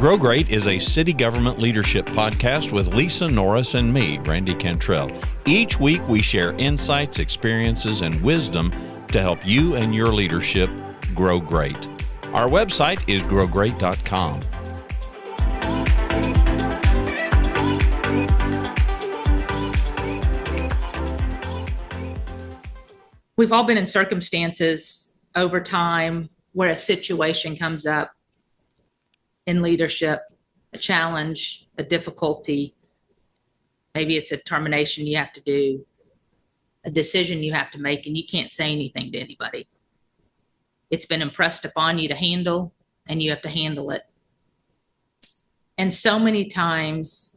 Grow Great is a city government leadership podcast with Lisa Norris and me, Randy Cantrell. Each week we share insights, experiences, and wisdom to help you and your leadership grow great. Our website is growgreat.com. We've all been in circumstances over time where a situation comes up in leadership, a challenge, a difficulty. Maybe it's a termination you have to do, a decision you have to make, and you can't say anything to anybody. It's been impressed upon you to handle, and you have to handle it. And so many times,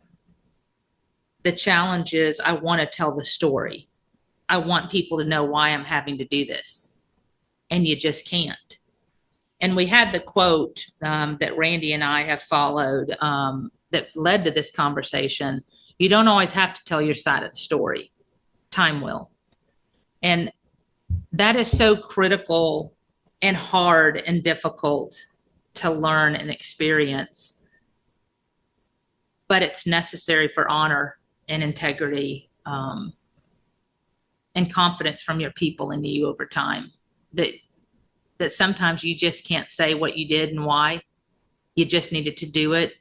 the challenge is I want to tell the story. I want people to know why I'm having to do this. And you just can't. And we had the quote that Randy and I have followed that led to this conversation. You don't always have to tell your side of the story. Time will. And that is so critical and hard and difficult to learn and experience. But it's necessary for honor and integrity and confidence from your people in you over time. That sometimes you just can't say what you did and why. You just needed to do it.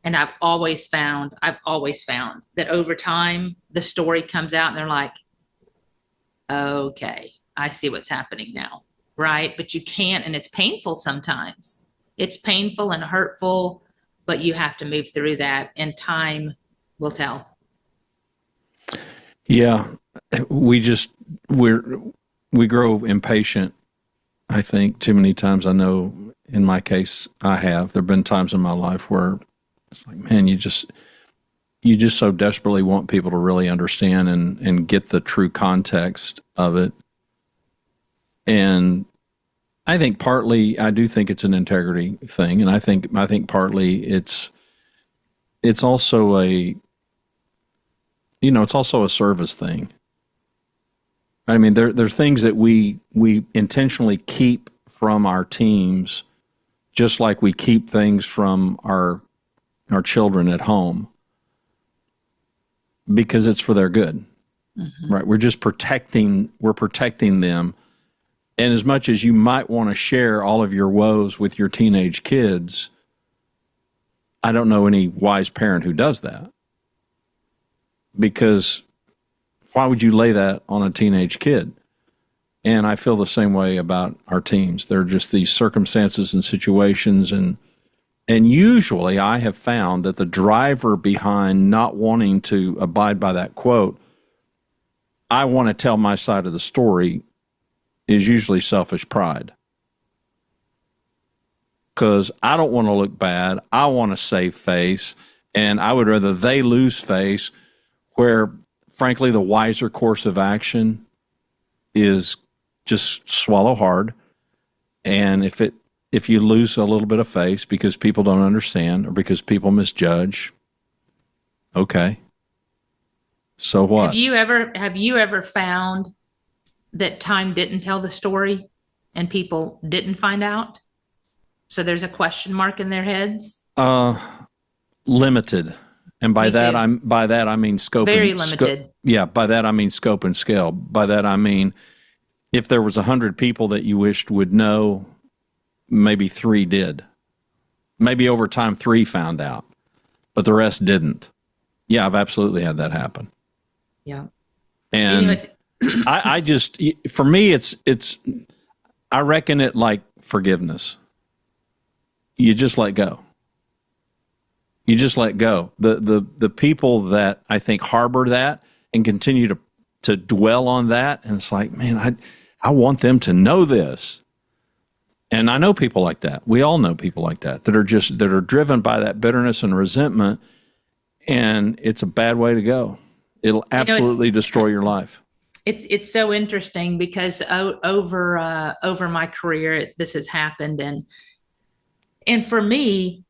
And I've always found that over time, the story comes out and they're like, okay, I see what's happening now, right? But you can't, and it's painful sometimes. It's painful and hurtful, but you have to move through that, and time will tell. Yeah, we grow impatient. I think too many times. I know in my case, I have. There've been times in my life where it's like, man, you just so desperately want people to really understand and get the true context of it. And I think partly, I do think it's an integrity thing, and I think partly it's also it's also a service thing. I mean, there's things that we intentionally keep from our teams, just like we keep things from our children at home, because it's for their good, right? We're just protecting them. And as much as you might want to share all of your woes with your teenage kids, I don't know any wise parent who does that, because why would you lay that on a teenage kid? And I feel the same way about our teams. There are just these circumstances and situations, and usually I have found that the driver behind not wanting to abide by that quote, I want to tell my side of the story, is usually selfish pride. Because I don't want to look bad. I want to save face, and I would rather they lose face, where frankly, the wiser course of action is just swallow hard. And if you lose a little bit of face because people don't understand or because people misjudge, okay. So what? Have you ever found that time didn't tell the story and people didn't find out? So there's a question mark in their heads? Limited. And by that I mean scope. Very limited. By that I mean scope and scale. By that I mean if there was 100 people that you wished would know, maybe 3 did. Maybe over time 3 found out, but the rest didn't. Yeah, I've absolutely had that happen. Yeah. And I just, for me, it's I reckon it like forgiveness. You just let go. You just let go. The people that I think harbor that and continue to dwell on that, and it's like, man, I want them to know this. And I know people like that. We all know people like that are driven by that bitterness and resentment, and it's a bad way to go. It'll absolutely destroy your life. It's so interesting because over my career, this has happened, and for me,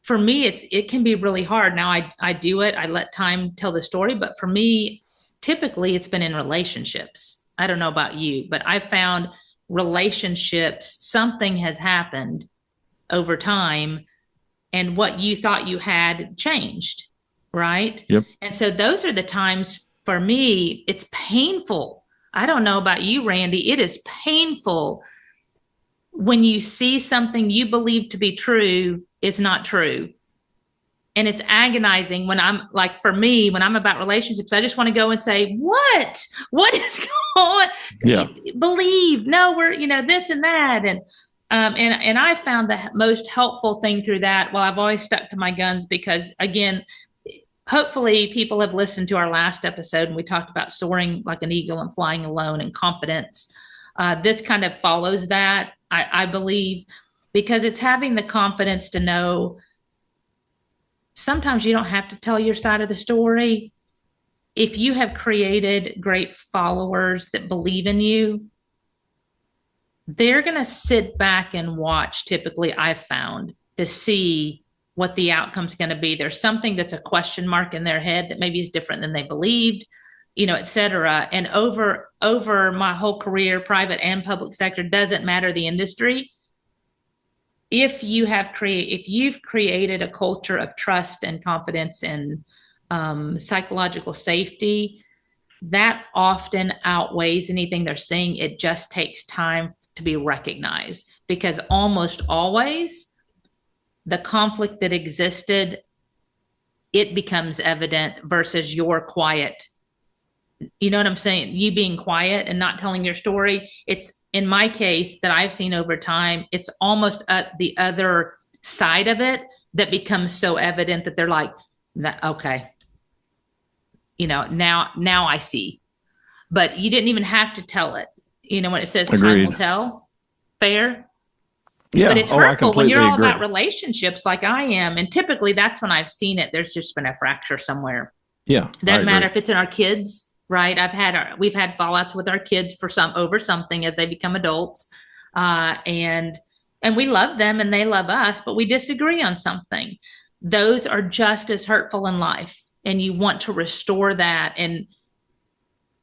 it can be really hard. Now I do it. I let time tell the story, but for me, typically it's been in relationships. I don't know about you, but I found relationships, something has happened over time, and what you thought you had changed, right? Yep. And so those are the times for me, it's painful. I don't know about you, Randy. It is painful when you see something you believe to be true is not true. And it's agonizing when I'm like, for me, when I'm about relationships, I just want to go and say, what is going on? Yeah. Believe, no, we're, this and that. And I found the most helpful thing through that. Well, I've always stuck to my guns because, again, hopefully people have listened to our last episode and we talked about soaring like an eagle and flying alone and confidence. This kind of follows that, I believe, because it's having the confidence to know sometimes you don't have to tell your side of the story. If you have created great followers that believe in you, they're going to sit back and watch, typically, I've found, to see what the outcome's going to be. There's something that's a question mark in their head that maybe is different than they believed, et cetera. And over my whole career, private and public sector, doesn't matter the industry. If you've created a culture of trust and confidence and psychological safety, that often outweighs anything they're saying. It just takes time to be recognized, because almost always the conflict that existed, it becomes evident versus your quiet. You know what I'm saying? You being quiet and not telling your story. It's, in my case, that I've seen over time, it's almost the other side of it that becomes so evident that they're like, okay, now I see. But you didn't even have to tell it. When it says Agreed. Time will tell, fair. Yeah. But it's I hurtful when you're all agree. about relationships like I am. And typically that's when I've seen it. There's just been a fracture somewhere. Yeah. Doesn't matter if it's in our kids, right? We've had fallouts with our kids over something as they become adults. And we love them and they love us, but we disagree on something. Those are just as hurtful in life. And you want to restore that. And,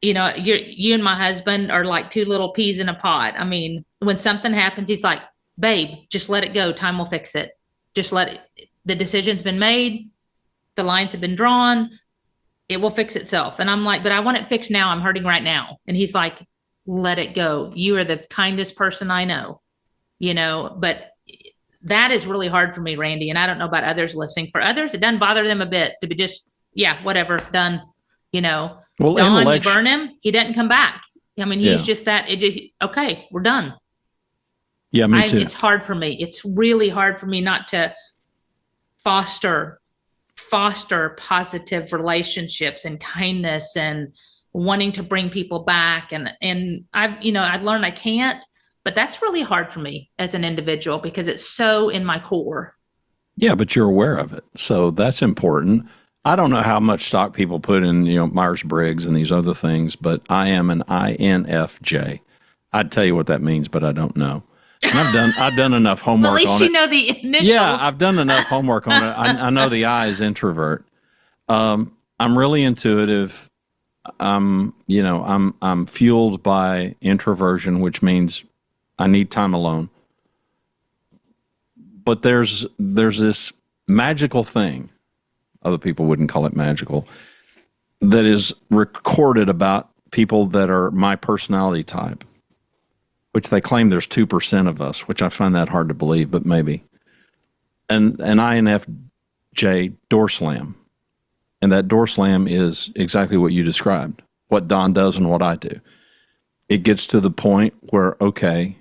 you and my husband are like two little peas in a pod. I mean, when something happens, he's like, babe, just let it go. Time will fix it. Just let it. The decision's been made. The lines have been drawn. It will fix itself. And I'm like, but I want it fixed now. I'm hurting right now. And he's like, let it go. You are the kindest person I know, but that is really hard for me, Randy. And I don't know about others listening. For others, it doesn't bother them a bit to be just, whatever, done, Well, Don, you burn him, he doesn't come back. I mean, he's just that, okay, we're done. Yeah, me too. It's hard for me. It's really hard for me not to foster positive relationships and kindness and wanting to bring people back. And I've learned I can't, but that's really hard for me as an individual because it's so in my core. Yeah, but you're aware of it. So that's important. I don't know how much stock people put in, Myers-Briggs and these other things, but I am an INFJ. I'd tell you what that means, but I don't know. And I've done enough homework on it. At least you know the initials. Yeah, I've done enough homework on it. I know the I is introvert. I'm really intuitive. I'm fueled by introversion, which means I need time alone. But there's this magical thing. Other people wouldn't call it magical. That is recorded about people that are my personality type, which they claim there's 2% of us, which I find that hard to believe, but maybe. And an INFJ door slam. And that door slam is exactly what you described, what Don does and what I do. It gets to the point where, okay,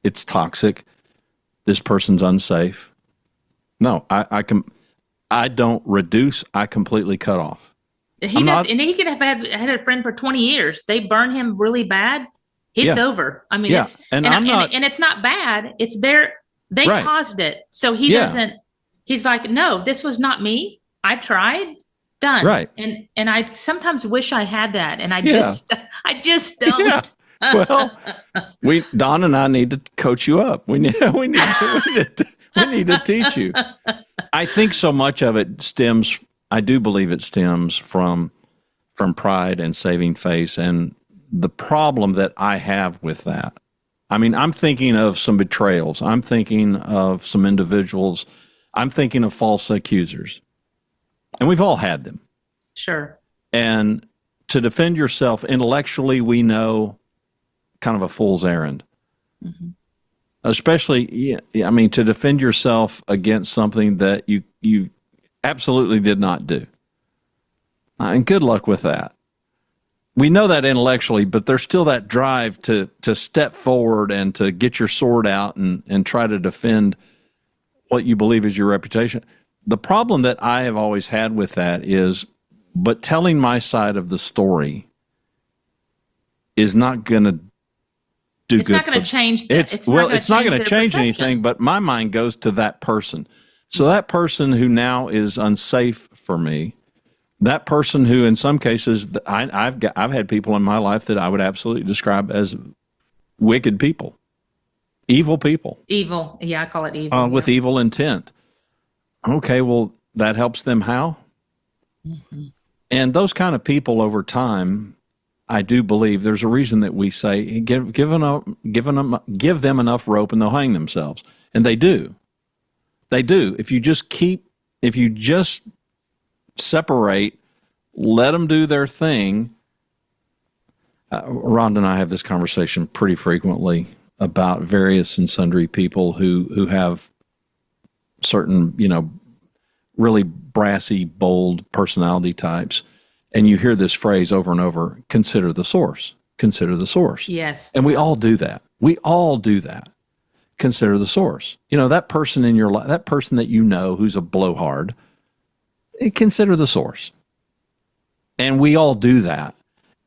it's toxic. This person's unsafe. No, I don't reduce. I completely cut off. And he could have had a friend for 20 years. They burn him really bad. It's over. I mean, and it's not bad. It's they caused it. So he doesn't, he's like, no, this was not me. I've tried, done. Right. And I sometimes wish I had that. And I just don't. Yeah. Well, Don and I need to coach you up. We need to teach you. I think so much of it stems, I do believe it stems from pride and saving face. And the problem that I have with that I mean, I'm thinking of some betrayals. I'm thinking of some individuals. I'm thinking of false accusers. And we've all had them. Sure. And to defend yourself intellectually, we know kind of a fool's errand. Mm-hmm. Especially, I mean, to defend yourself against something that you absolutely did not do. And good luck with that. We know that intellectually, but there's still that drive to step forward and to get your sword out and try to defend what you believe is your reputation. The problem that I have always had with that is, but telling my side of the story is not going to do it's good. Not going to change. It's not going to change anything. But my mind goes to that person. So that person who now is unsafe for me, that person who, in some cases, I've had people in my life that I would absolutely describe as wicked people, evil people. Evil, yeah, I call it evil. With evil intent. Okay, well, that helps them how? Mm-hmm. And those kind of people over time, I do believe there's a reason that we say give them enough rope and they'll hang themselves, and they do. They do. If you just separate, let them do their thing. Rhonda and I have this conversation pretty frequently about various and sundry people who have certain, really brassy, bold personality types. And you hear this phrase over and over, consider the source, consider the source. Yes. And we all do that. We all do that. Consider the source. That person in your life, that person that who's a blowhard, consider the source. And we all do that.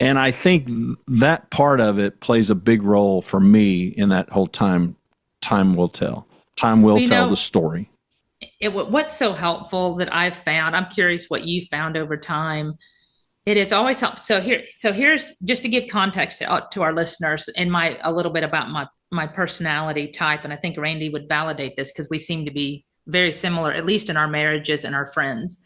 And I think that part of it plays a big role for me in that whole time will tell. Time will tell the story. What's so helpful that I've found, I'm curious what you found over time. It has always helped. So here's just to give context to our listeners and a little bit about my personality type. And I think Randy would validate this because we seem to be very similar, at least in our marriages and our friends.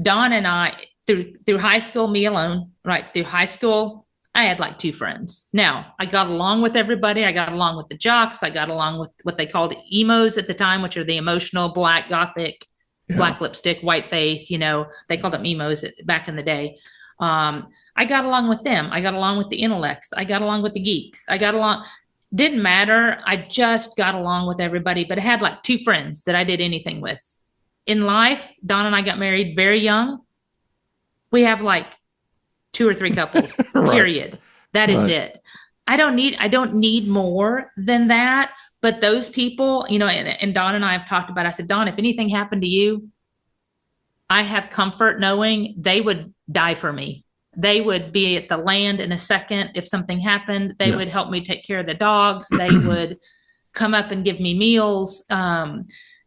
Don and I, through high school, me alone, right? Through high school, I had like 2 friends. Now, I got along with everybody. I got along with the jocks. I got along with what they called emos at the time, which are the emotional, black, gothic, black lipstick, white face. They called them emos back in the day. I got along with them. I got along with the intellects. I got along with the geeks. Didn't matter. I just got along with everybody, but I had like 2 friends that I did anything with. In life, Don and I got married very young. We have like 2 or 3 couples, right. Period. That is it. I don't need more than that. But those people, and Don and I have talked about, I said, Don, if anything happened to you, I have comfort knowing they would die for me. They would be at the land in a second. If something happened, they would help me take care of the dogs. They would come up and give me meals. And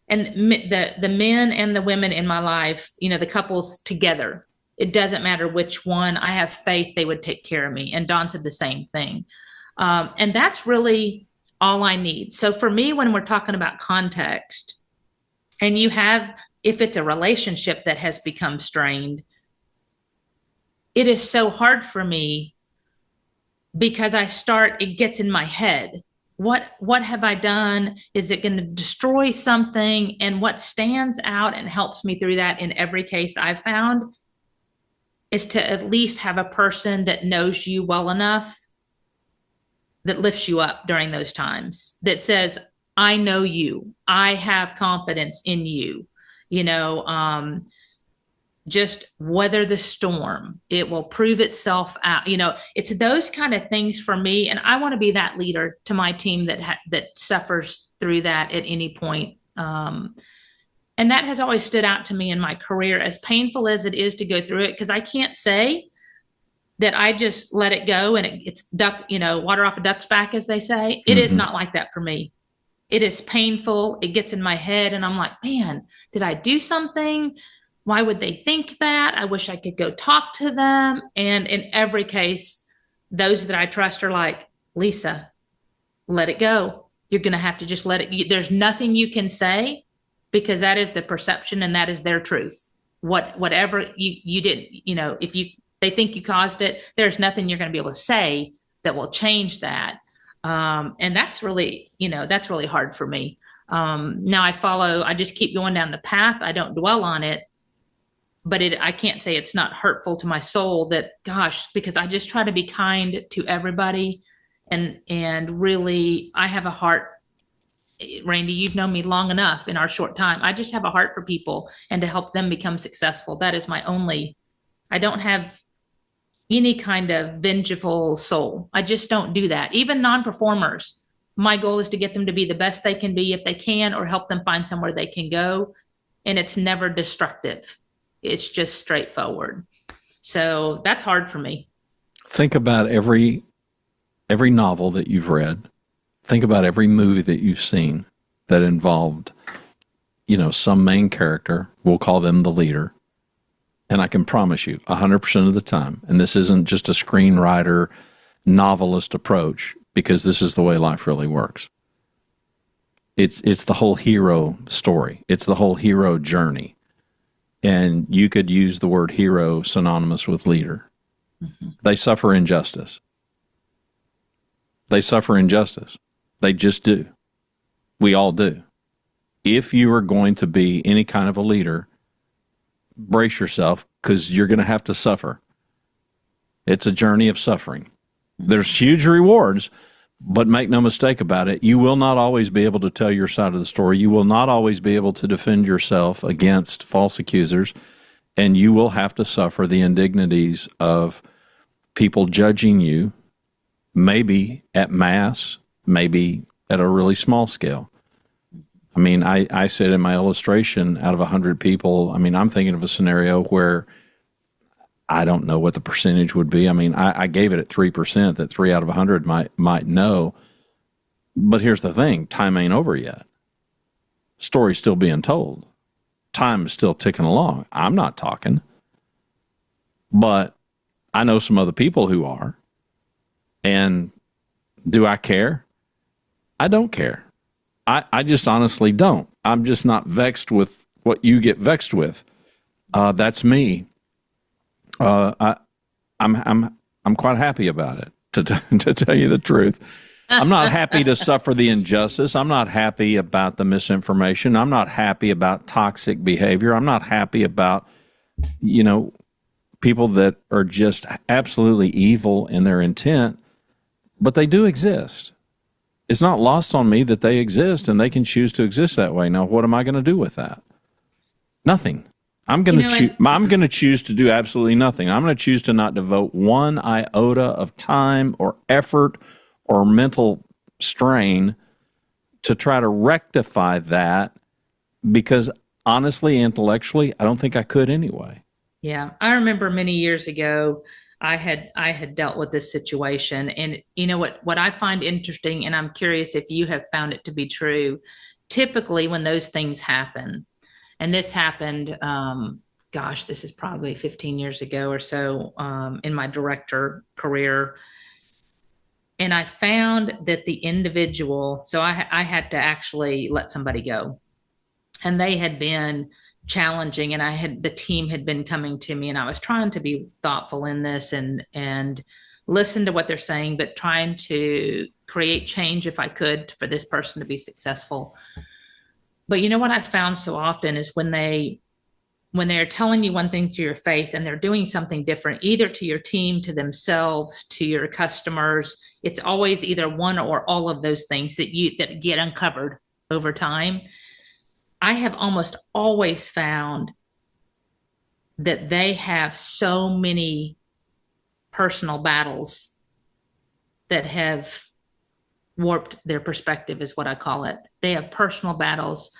the men and the women in my life, the couples together, it doesn't matter which one. I have faith they would take care of me. And Don said the same thing. And that's really all I need. So for me, when we're talking about context, and if it's a relationship that has become strained, it is so hard for me because it gets in my head. What have I done? Is it going to destroy something? And what stands out and helps me through that in every case I've found is to at least have a person that knows you well enough that lifts you up during those times, that says, I know you. I have confidence in you. Just weather the storm. It will prove itself out. It's those kind of things for me. And I want to be that leader to my team that suffers through that at any point. And that has always stood out to me in my career, as painful as it is to go through it, because I can't say that I just let it go and it's water off a duck's back, as they say. It is not like that for me. It is painful. It gets in my head and I'm like, man, did I do something? Why would they think that? I wish I could go talk to them. And in every case, those that I trust are like, Lisa, let it go. You're going to have to just let it. There's nothing you can say because that is the perception and that is their truth. Whatever you did, if they think you caused it, there's nothing you're going to be able to say that will change that. And that's really, that's really hard for me. Now I just keep going down the path. I don't dwell on it, but I can't say it's not hurtful to my soul because I just try to be kind to everybody. And really, I have a heart. Randy, you've known me long enough in our short time. I just have a heart for people and to help them become successful. That is I don't have any kind of vengeful soul. I just don't do that. Even non-performers, my goal is to get them to be the best they can be if they can, or help them find somewhere they can go. And it's never destructive. It's just straightforward. So that's hard for me. Think about every novel that you've read. Think about every movie that you've seen that involved, some main character. We'll call them the leader. And I can promise you 100% of the time, and this isn't just a screenwriter, novelist approach, because this is the way life really works. It's the whole hero story. It's the whole hero journey. And you could use the word hero synonymous with leader. Mm-hmm. They suffer injustice. They suffer injustice. They just do. We all do. If you are going to be any kind of a leader, brace yourself, because you're going to have to suffer. It's a journey of suffering. There's huge rewards, but make no mistake about it, you will not always be able to tell your side of the story. You will not always be able to defend yourself against false accusers, and you will have to suffer the indignities of people judging you, maybe at mass, maybe at a really small scale. I mean, I said in my illustration, out of 100 people, I'm thinking of a scenario where I don't know what the percentage would be. I gave it at 3%, that 3 out of 100 might know. But here's the thing, time ain't over yet. Story's still being told. Time is still ticking along. I'm not talking. But I know some other people who are. And do I care? I don't care. I just honestly don't. I'm just not vexed with what you get vexed with. That's me. I'm quite happy about it, to tell you the truth. I'm not happy to suffer the injustice. I'm not happy about the misinformation. I'm not happy about toxic behavior. I'm not happy about, people that are just absolutely evil in their intent, but they do exist. It's not lost on me that they exist, and they can choose to exist that way. Now, what am I going to do with that? Nothing. I'm going to choose to do absolutely nothing. I'm going to choose to not devote one iota of time or effort or mental strain to try to rectify that, because honestly, intellectually, I don't think I could anyway. Yeah. I remember many years ago, I had dealt with this situation, and what I find interesting, and I'm curious if you have found it to be true, typically when those things happen, and this happened, this is probably 15 years ago or so, in my director career. And I found that the individual, so I had to actually let somebody go, and they had been challenging, and the team had been coming to me, and I was trying to be thoughtful in this and listen to what they're saying, but trying to create change if I could for this person to be successful. But what I found so often is when they're telling you one thing to your face and they're doing something different, either to your team, to themselves, to your customers, it's always either one or all of those things that get uncovered over time. I have almost always found that they have so many personal battles that have warped their perspective, is what I call it. They have personal battles,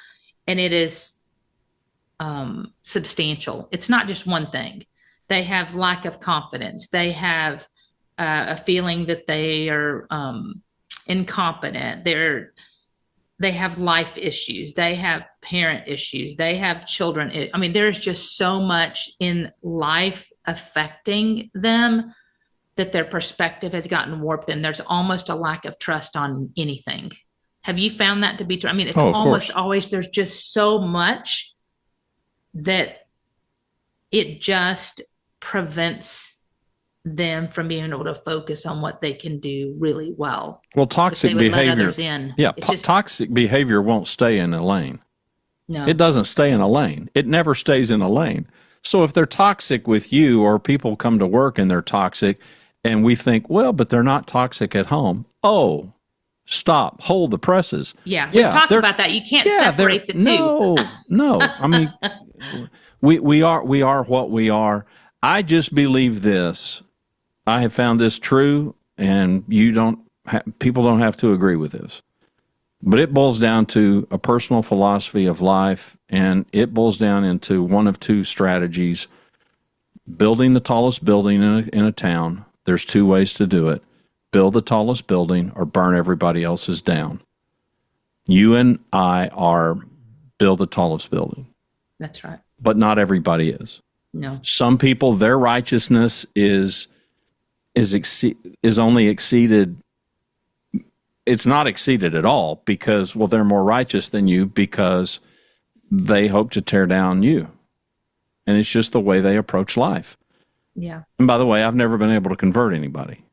and it is substantial. It's not just one thing. They have lack of confidence. They have a feeling that they are incompetent. They have life issues. They have parent issues. They have children. There's just so much in life affecting them that their perspective has gotten warped, and there's almost a lack of trust on anything. Have you found that to be true? It's almost always, there's just so much that it just prevents them from being able to focus on what they can do really well. Well, If toxic they would let behavior. others in. Yeah, It's just, toxic behavior won't stay in a lane. no. It doesn't stay in a lane. It never stays in a lane. So if they're toxic with you, or people come to work and they're toxic, and we think, well, but they're not toxic at home. Oh, stop. Hold the presses. Yeah, we talked they're- about that. You can't they're- separate the two. No. I mean, we are what we are. I just believe this. I have found this true, and people don't have to agree with this. But it boils down to a personal philosophy of life, and it boils down into one of two strategies: building the tallest building in a town. There's two ways to do it: build the tallest building or burn everybody else's down. You and I are build the tallest building, That's right. but not everybody is. No. Some people, their righteousness is only exceeded. It's not exceeded at all because, well, they're more righteous than you because they hope to tear down you. And it's just the way they approach life. Yeah. And by the way, I've never been able to convert anybody.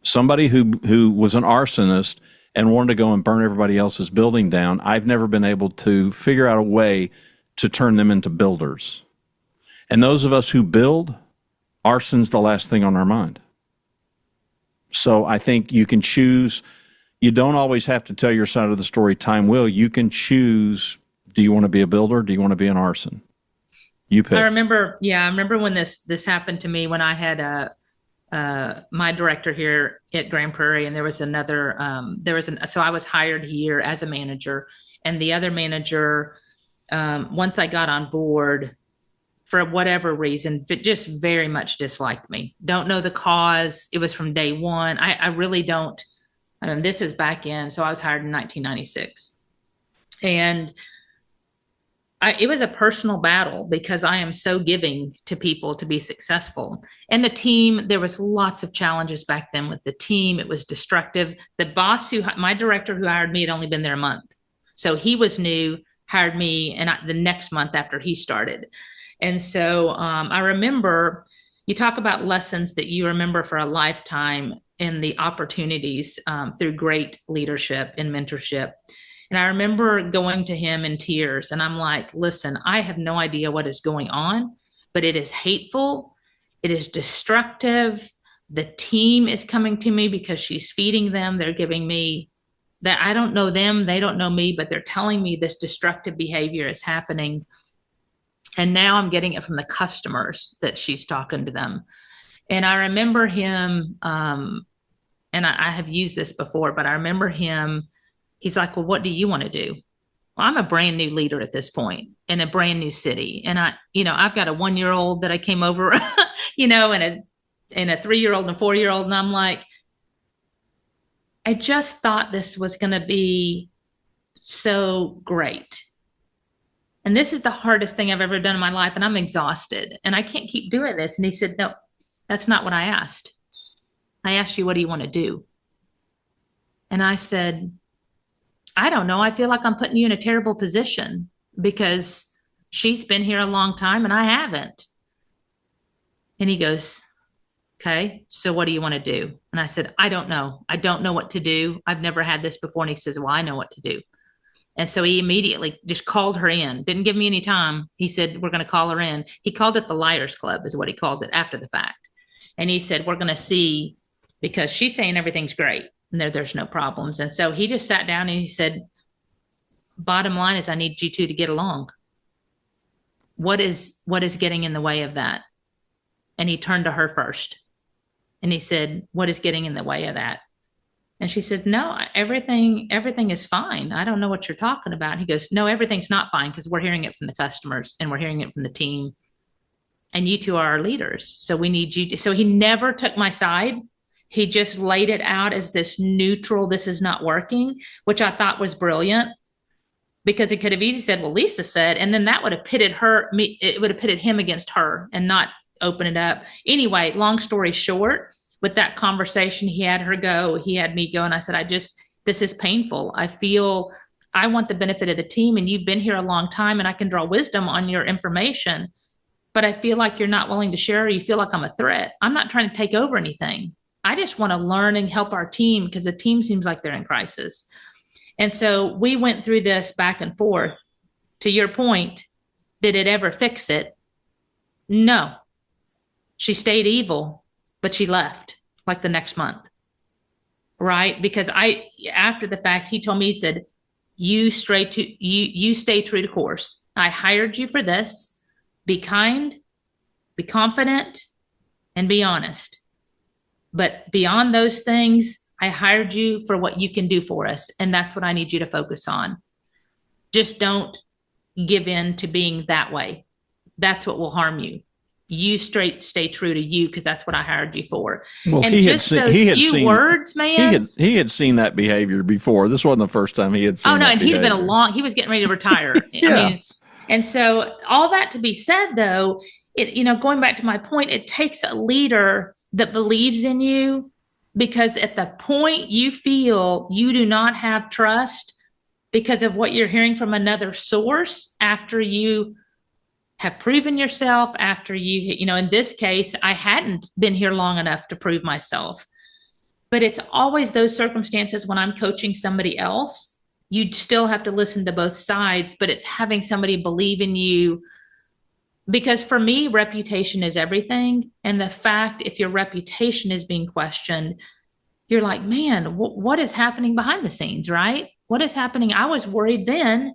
Somebody who was an arsonist and wanted to go and burn everybody else's building down, I've never been able to figure out a way to turn them into builders. And those of us who build, arson's the last thing on our mind. So I think you can choose. You don't always have to tell your side of the story. Time will. You can choose. Do you want to be a builder? Do you want to be an arson? You pick. I remember when this happened to me when I had my director here at Grand Prairie, and there was another, so I was hired here as a manager, and the other manager, once I got on board, for whatever reason, just very much disliked me. Don't know the cause. It was from day one. I really don't. This is back in, so I was hired in 1996. And it was a personal battle because I am so giving to people to be successful. And the team, there was lots of challenges back then with the team. It was destructive. The boss my director who hired me had only been there a month. So he was new, hired me, and the next month after he started. And so I remember, you talk about lessons that you remember for a lifetime and the opportunities through great leadership and mentorship. And I remember going to him in tears, and I'm like, listen, I have no idea what is going on, but it is hateful. It is destructive. The team is coming to me because she's feeding them. They're giving me that. I don't know them. They don't know me, but they're telling me this destructive behavior is happening. And now I'm getting it from the customers that she's talking to them. And I remember him, and I have used this before, but I remember him, he's like, well, what do you want to do? Well, I'm a brand new leader at this point in a brand new city. And I've got a 1-year-old that I came over, and a 3-year-old and a 4-year-old. And I'm like, I just thought this was going to be so great. And this is the hardest thing I've ever done in my life. And I'm exhausted and I can't keep doing this. And he said, no, that's not what I asked. I asked you, what do you want to do? And I said, I don't know. I feel like I'm putting you in a terrible position because she's been here a long time and I haven't. And he goes, okay, so what do you want to do? And I said, I don't know. I don't know what to do. I've never had this before. And he says, well, I know what to do. And so he immediately just called her in, didn't give me any time. He said, we're going to call her in. He called it the Liars Club is what he called it after the fact. And he said, we're going to see, because she's saying everything's great and there's no problems. And so he just sat down and he said, bottom line is I need you two to get along. What is getting in the way of that? And he turned to her first and he said, what is getting in the way of that? And she said, no, everything is fine. I don't know what you're talking about. He goes, no, everything's not fine because we're hearing it from the customers and we're hearing it from the team. And you two are our leaders. So we need you to. So he never took my side. He just laid it out as this neutral, this is not working, which I thought was brilliant because he could have easily said, well, Lisa said, and then that would have pitted it would have pitted him against her and not open it up. Anyway, long story short, with that conversation, he had her go, he had me go. And I said, this is painful. I want the benefit of the team and you've been here a long time and I can draw wisdom on your information. but I feel like you're not willing to share, or you feel like I'm a threat. I'm not trying to take over anything. I just want to learn and help our team because the team seems like they're in crisis. And so we went through this back and forth. To your point, did it ever fix it? No. She stayed evil, but she left like the next month. Right? Because after the fact, he told me, he said, you stay true to course. I hired you for this. Be kind, be confident, and be honest. But beyond those things, I hired you for what you can do for us. And that's what I need you to focus on. Just don't give in to being that way. That's what will harm you. You stay true to you, because that's what I hired you for. Well, and just those few words, man. He had seen that behavior before. This wasn't the first time he had seen. Oh no, that and behavior. he'd been he was getting ready to retire. Yeah. I mean, and so all that to be said, though, going back to my point, it takes a leader that believes in you, because at the point you feel you do not have trust because of what you're hearing from another source, after you have proven yourself, after in this case, I hadn't been here long enough to prove myself. But it's always those circumstances when I'm coaching somebody else, you'd still have to listen to both sides, but it's having somebody believe in you. Because for me, reputation is everything. And the fact, if your reputation is being questioned, you're like, man, what is happening behind the scenes, right? What is happening? I was worried then.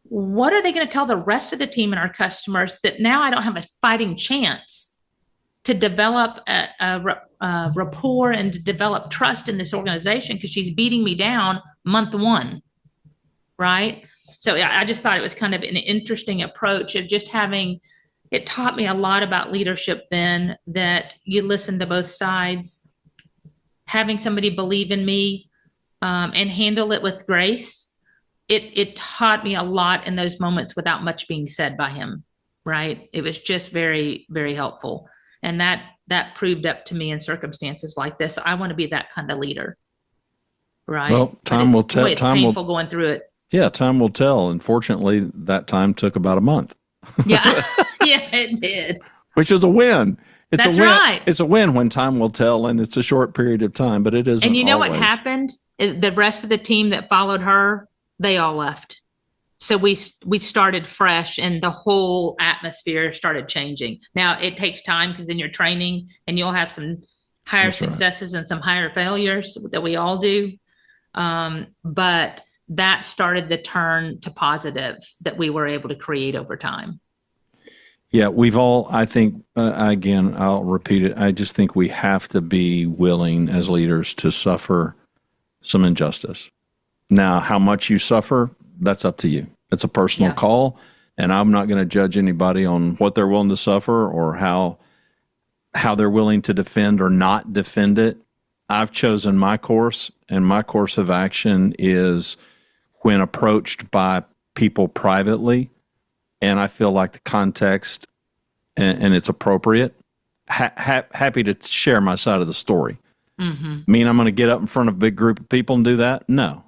What are they going to tell the rest of the team and our customers that now I don't have a fighting chance to develop a rapport and to develop trust in this organization, because she's beating me down month one, right? So I just thought it was kind of an interesting approach of just having, it taught me a lot about leadership then, that you listen to both sides, having somebody believe in me and handle it with grace. It taught me a lot in those moments without much being said by him, right? It was just very, very helpful. And that proved up to me in circumstances like this. I want to be that kind of leader, right? Well, time will tell. It's painful going through it. Yeah, time will tell. Unfortunately, that time took about a month. Yeah, yeah, it did. Which is a win. It's That's a win. right. It's a win when time will tell, and it's a short period of time, but it isn't. And you know always. what happened? The rest of the team that followed her, they all left. So we started fresh, and the whole atmosphere started changing. Now it takes time, because then you're training, and you'll have some higher successes and some higher failures that we all do. But that started the turn to positive that we were able to create over time. Yeah, we've all, I think, again, I'll repeat it. I just think we have to be willing as leaders to suffer some injustice. Now, how much you suffer, that's up to you. It's a personal call, and I'm not going to judge anybody on what they're willing to suffer or how they're willing to defend or not defend it. I've chosen my course, and my course of action is when approached by people privately, and I feel like the context and it's appropriate, happy to share my side of the story. Mm-hmm. Mean I'm going to get up in front of a big group of people and do that? No.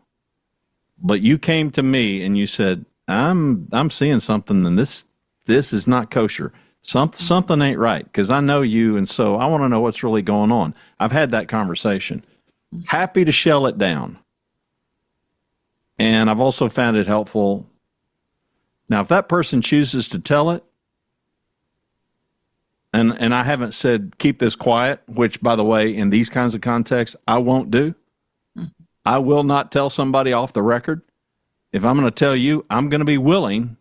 But you came to me and you said, I'm seeing something, and this is not kosher. Something ain't right, because I know you, and so I want to know what's really going on. I've had that conversation. Happy to shell it down. And I've also found it helpful. Now, if that person chooses to tell it, and I haven't said keep this quiet, which, by the way, in these kinds of contexts, I won't do. I will not tell somebody off the record. If I'm going to tell you, I'm going to be willing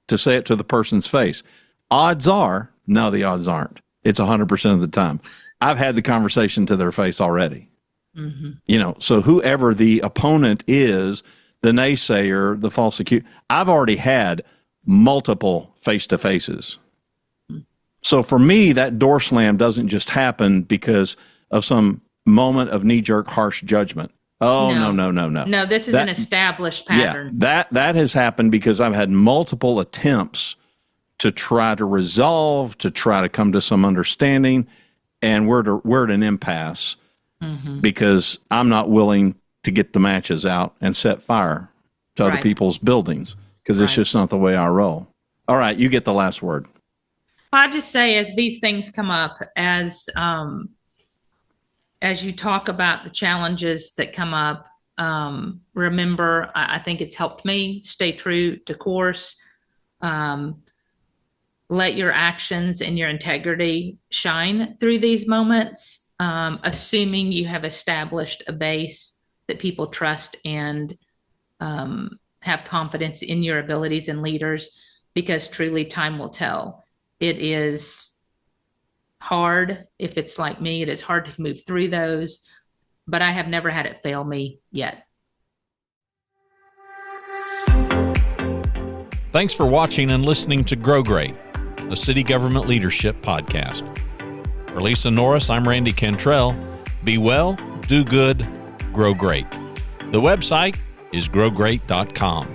to say it to the person's face. Odds are, no, the odds aren't. It's 100% of the time. I've had the conversation to their face already. Mm-hmm. So whoever the opponent is, the naysayer, the false accuser, I've already had multiple face-to-faces. So for me, that door slam doesn't just happen because of some moment of knee-jerk, harsh judgment. Oh, no. No, this is an established pattern. Yeah, that has happened because I've had multiple attempts to try to resolve, to try to come to some understanding, and we're at an impasse because I'm not willing to get the matches out and set fire to other people's buildings, because it's just not the way I roll. All right, you get the last word. I just say, as these things come up, as you talk about the challenges that come up, remember, I think it's helped me stay true to course. Let your actions and your integrity shine through these moments, assuming you have established a base that people trust and have confidence in your abilities and leaders, because truly time will tell. It is hard. If it's like me, it is hard to move through those, but I have never had it fail me yet. Thanks for watching and listening to Grow Great, a city government leadership podcast. For Lisa Norris, I'm Randy Cantrell. Be well, do good, grow great. The website is growgreat.com.